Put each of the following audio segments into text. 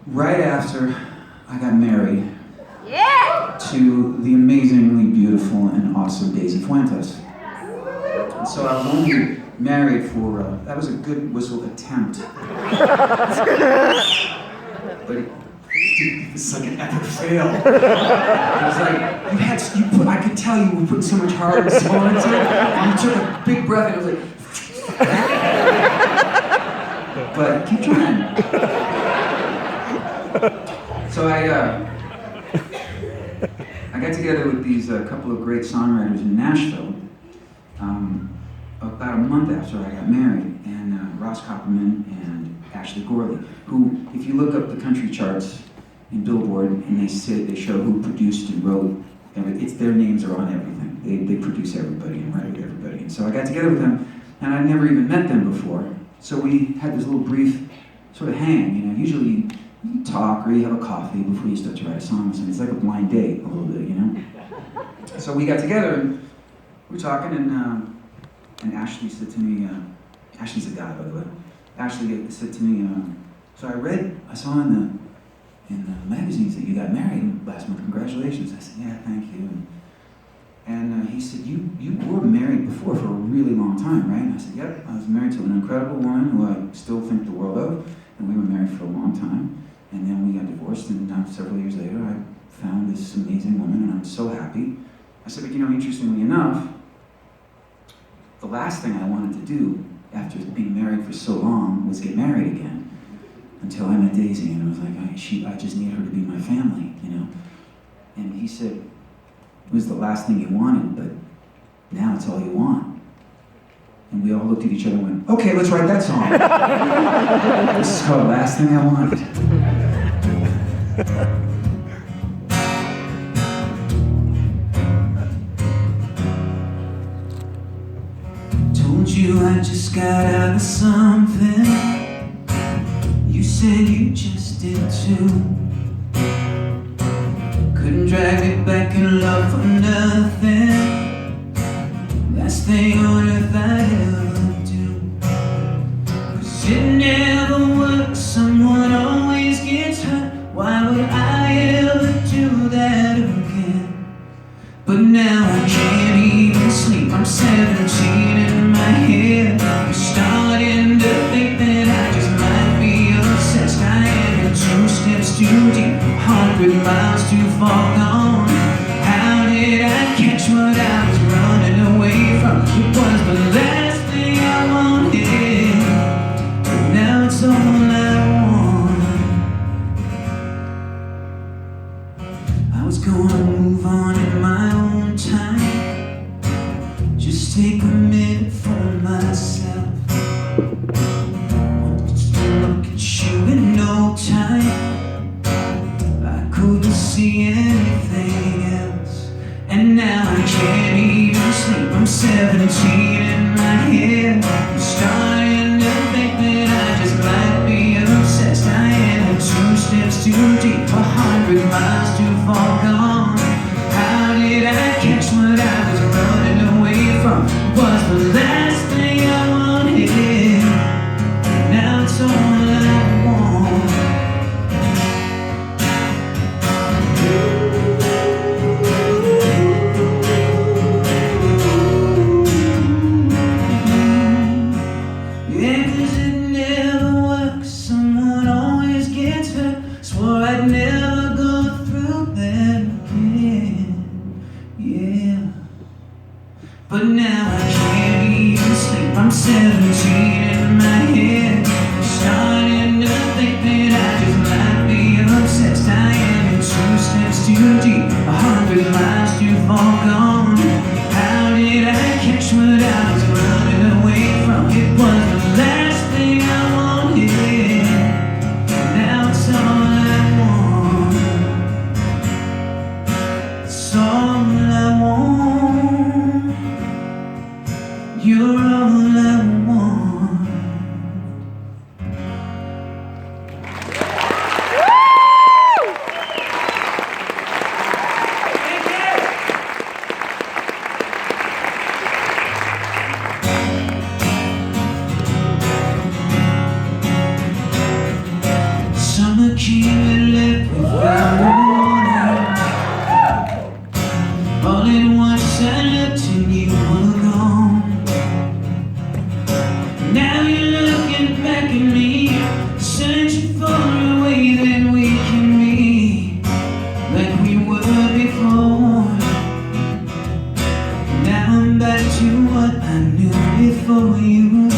right after I got married Yeah! to the amazingly beautiful and awesome Daisy Fuentes. And so I was only married for, that was a good whistle attempt. But it's like an epic fail. It was like, I could tell you were putting so much heart and soul into it, and you took a big breath and it was like, but keep trying. So I got together with these couple of great songwriters in Nashville about a month after I got married, and Ross Copperman and Ashley Gorley, who, if you look up the country charts in Billboard and they show who produced and wrote, their names are on everything. They produce everybody and write with everybody. And so I got together with them, and I'd never even met them before. So we had this little brief sort of hang. Usually you talk or you have a coffee before you start to write a song or something. It's like a blind date a little bit, So we got together and we were talking, and Ashley said to me, Ashley's a guy, by the way. Ashley said to me, so I saw in the magazines that you got married last month. Congratulations. I said, yeah, thank you. And he said, you were married before for a really long time, right? And I said, yep. I was married to an incredible woman who I still think the world of, and we were married for a long time. And then we got divorced, and several years later, I found this amazing woman, and I'm so happy. I said, but interestingly enough, the last thing I wanted to do after being married for so long was get married again. Until I met Daisy, and I was like, I just need her to be my family, And he said, it was the last thing you wanted, but now it's all you want. And we all looked at each other and went, okay, let's write that song. This is called Last Thing I Wanted. Told you I just got out of something. You said you just did too. Couldn't drag me back in love for nothing. Last thing on earth I'd ever do. 'Cause it never works, someone always gets hurt. Why would I ever do that again? But now I can't even sleep. I'm 17 in my head. I'm starting to think that I just might be obsessed. I am 2 steps too deep, 100 miles too far gone. How did I catch what I was running away from? It was the last thing I wanted, but now it's all I want. I was gonna move on in my own time. Just take a minute for myself. Just look at you in no time. I couldn't see anything else. And now I can't even sleep. I'm 17 in my head. I'm starting to think that I just might be obsessed. I am 2 steps too deep, 100 miles too far gone. How did I catch what I was running away from? Was the last thing I wanted. Now it's all I want. Yeah, 'cause it never works, someone always gets hurt. Swore I'd never go through that again. Yeah. But now I can't even sleep. I'm 17 in my head. I'm starting to think that I just might be obsessed. I am 2 steps too deep, 100 miles too far gone. How did I catch what I was running away from? It was the last thing I wanted. Now it's all I want. It's all I want. You're all I want. that we found the morning. All at once I looked and you were gone. Now you're looking back at me, searching for a way that we can be like we were before. Now I'm back to what I knew before you.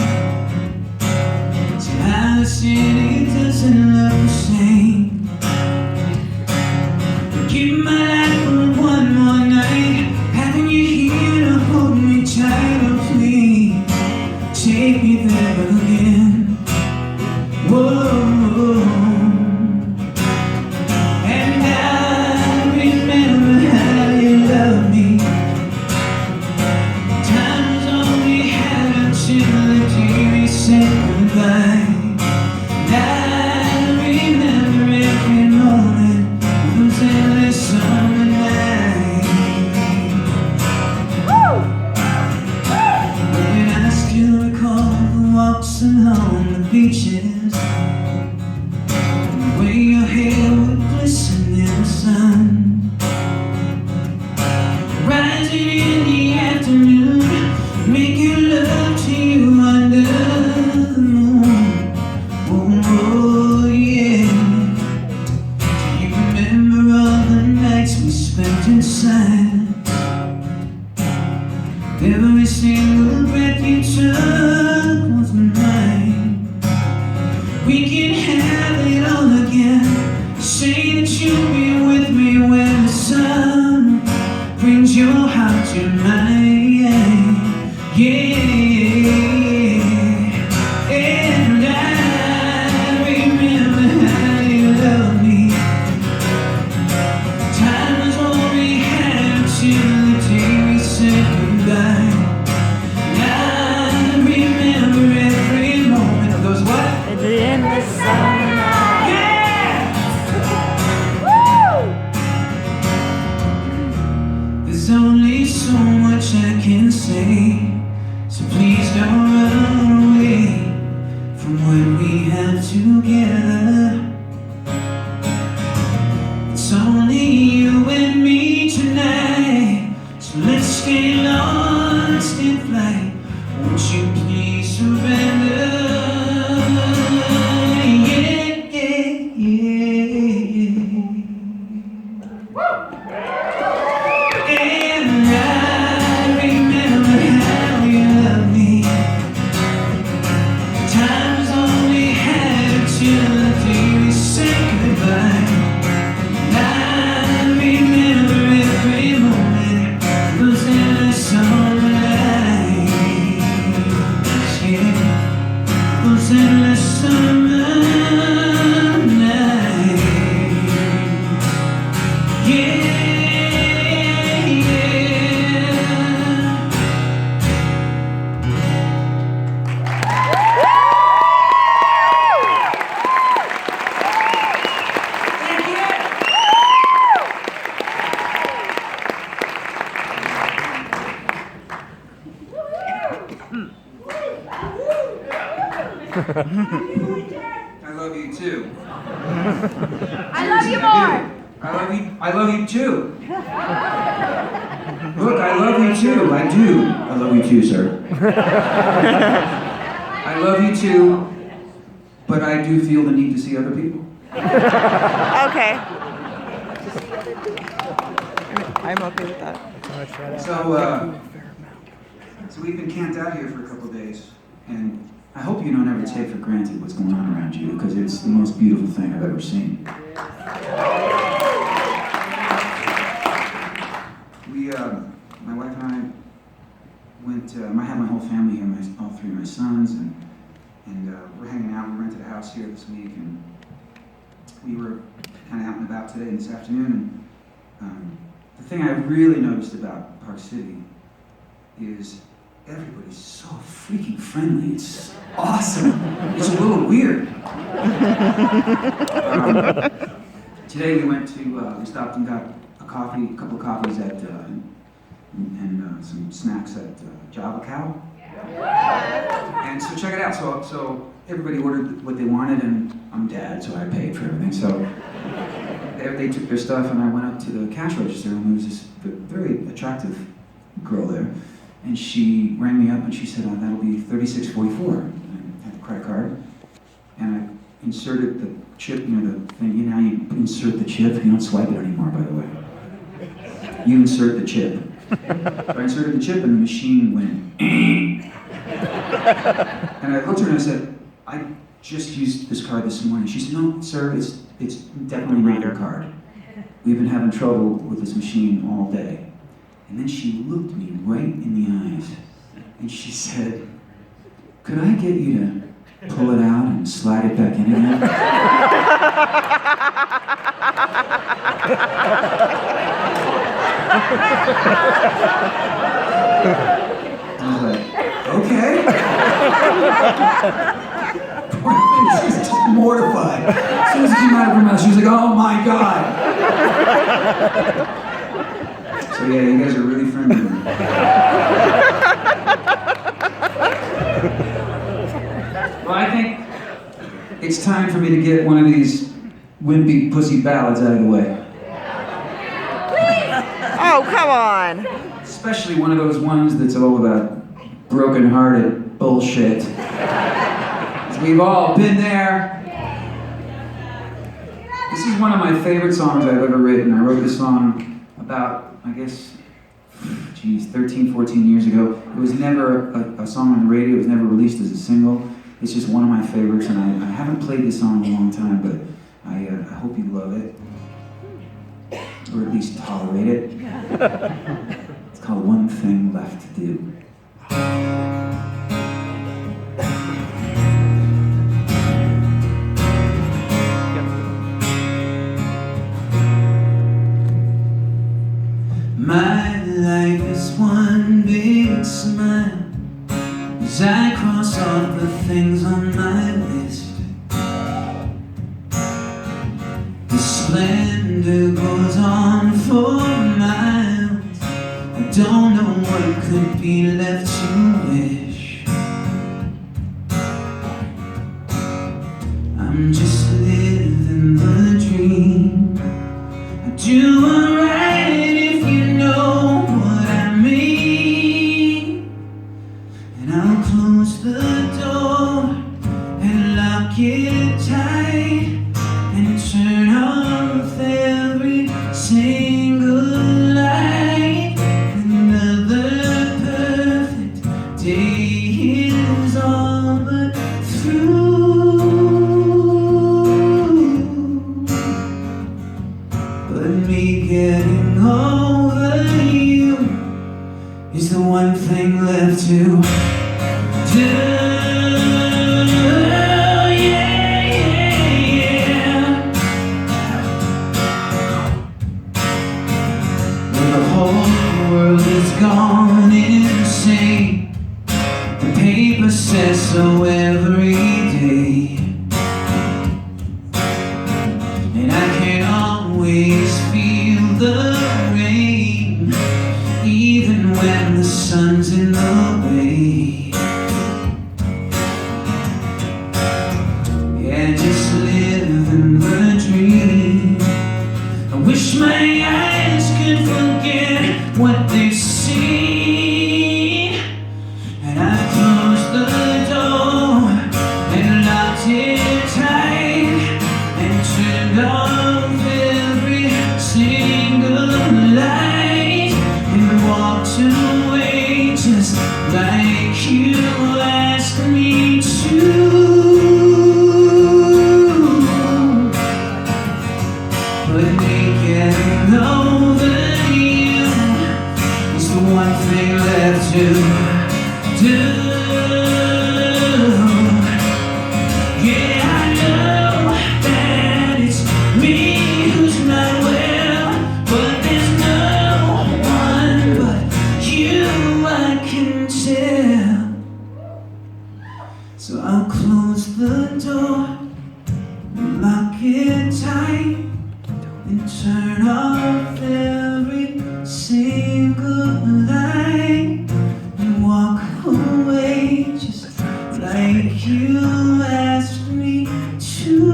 Somehow the city doesn't look the same. Give my life for one more night, having you here to hold me tight. Oh please, take me there again. Whoa. And I remember how you loved me. Time was all we had until the day we said goodbye. And I remember every moment of those endless summer nights. When I still recall the walks along the beaches, the way your hair would glisten in the sun, rising in the afternoon, making love to you under the moon. Oh yeah. Do you remember all the nights we spent inside? Every single breath you took was mine. We can have it all again. Say that you'll be with me when the sun brings your heart to mine. Yeah. And I remember how you loved me. Time was all we had until the day we said goodbye. And I remember every moment of those what? At the end of the summer night. Yeah! Woo! There's only so much I can say, so please don't run away from what we have together. It's only you and me tonight, so let's get lost in flight. Won't you please surrender? Yeah, yeah, yeah. And I remember how you loved me. Time was all we had until the day we said goodbye. And I remember every moment those endless summer nights. Yeah, those endless summer nights. Yeah. I love you too. I love you more. I love you too. Look, I love you too. I do. I love you too, sir. I love you too, but I do feel the need to see other people. Okay. I'm okay with that. So we've been camped out here for a couple of days, and I hope you don't ever take for granted what's going on around you, because it's the most beautiful thing I've ever seen. My wife and I went, I had my whole family here, all three of my sons, and we're hanging out. We rented a house here this week, and we were kind of out and about today and this afternoon, and the thing I really noticed about Park City is everybody's so freaking friendly. It's awesome. It's a little weird. Today we went to, we stopped and got a couple of coffees at, and some snacks at Java Cow. And so check it out. So everybody ordered what they wanted, and I'm dad, so I paid for everything. So they took their stuff, and I went up to the cash register, and there was this very attractive girl there, and she rang me up and she said, "That'll be $36.44." I had the credit card, and I inserted the chip, the thing. You know how you insert the chip? You don't swipe it anymore, by the way. You insert the chip. So I inserted the chip, and the machine went. And I looked at her and I said, "I just used this card this morning." She said, "No, sir, it's definitely not your card. We've been having trouble with this machine all day." And then she looked me right in the eyes, and she said, "Could I get you to pull it out and slide it back in again?" I was like, "Okay." She was just mortified. As soon as it came out of her mouth, she was like, "Oh my God." So yeah, you guys are really friendly. Well, I think it's time for me to get one of these wimpy pussy ballads out of the way. Oh, come on. Especially one of those ones that's all about broken-hearted bullshit. 'Cause we've all been there. This is one of my favorite songs I've ever written. I wrote this song about, I guess, 13, 14 years ago. It was never a song on the radio. It was never released as a single. It's just one of my favorites, and I haven't played this song in a long time, but I hope you love it. Or at least tolerate it. It's called One Thing Left to Do. My life is one big smile as I cross off the things on my list. The splendor goes on for miles. I don't know what could be left to wish. I'm just living the dream. I do alright if you know what I mean. And I'll close the door and lock it tight and turn off every single light. Another perfect day is all but through. But me getting over you is the one thing left to do. World is gone insane. The paper says so every day, and I can always feel the rain, even when the sun's in the way. Yeah, just living the dream. I wish my eyes could forget what they've seen, and I closed the door and locked it tight and turned off every single light and walked away just like you asked me to. But me getting over you is the one thing left to do. Yeah, I know that it's me who's not well, but there's no one but you I can tell. So I'll close the door and lock it tight and turn off every single light and walk away just like you asked me to.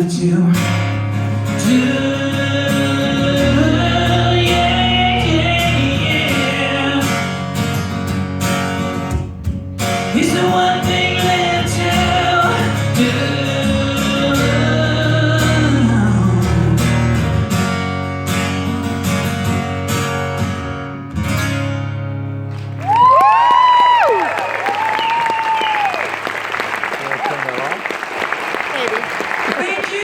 have to do. Yeah, yeah, yeah. He's the one